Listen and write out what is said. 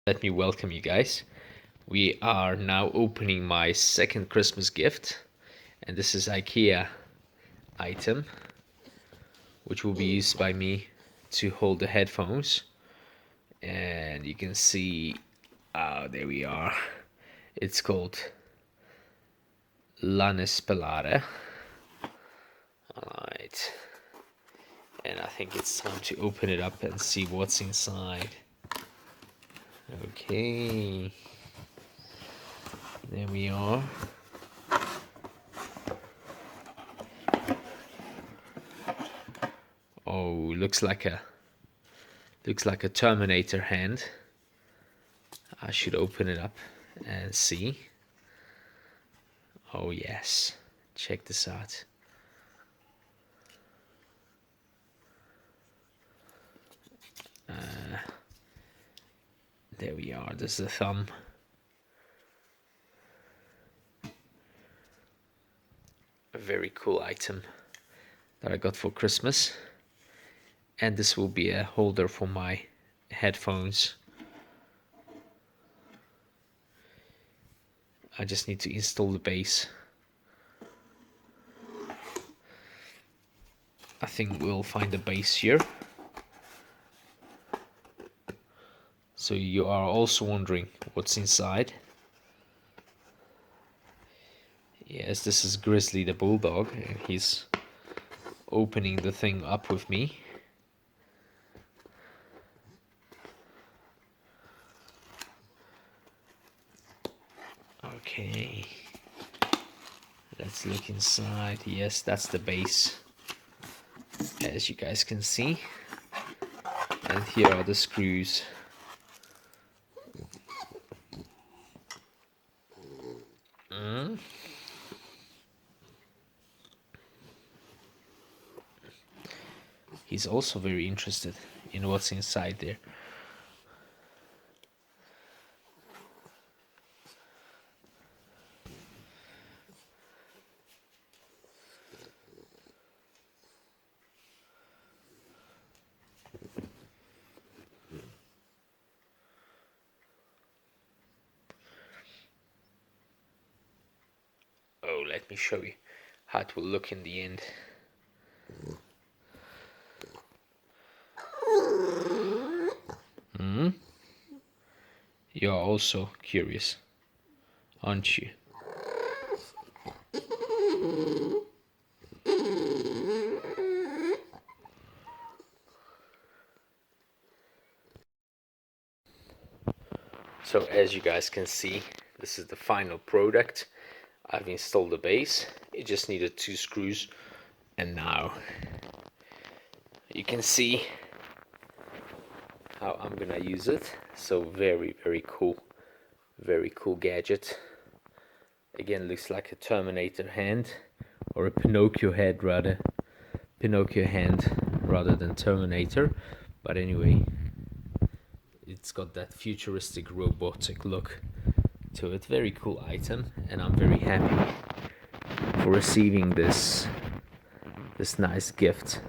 Let me welcome you guys. We are now opening my second Christmas gift, and this is IKEA item which will be used by me to hold the headphones. And you can see, there we are. It's called LÅNESPELARE. Alright, and I think it's time to open it up and see what's inside. Okay, there we are. Oh, looks like a Terminator hand. I should open it up and see. Oh yes, check this out. There we are, this is the thumb. A very cool item that I got for Christmas. And this will be a holder for my headphones. I just need to install the base. I think we'll find the base here. So you are also wondering what's inside. Yes, this is Grizzly the Bulldog, and he's opening the thing up with me. Okay, let's look inside. Yes, that's the base, as you guys can see. And here are the screws. He's also very interested in what's inside there. Oh, let me show you how it will look in the end. You're also curious, aren't you? So as you guys can see, this is the final product. I've installed the base. It just needed 2 screws, and now you can see how I'm gonna use it. So very cool, very cool gadget. Again, looks like a Terminator hand, or a Pinocchio head rather. Pinocchio hand rather than Terminator, but anyway, it's got that futuristic robotic look to it. Very cool item, and I'm very happy for receiving this nice gift.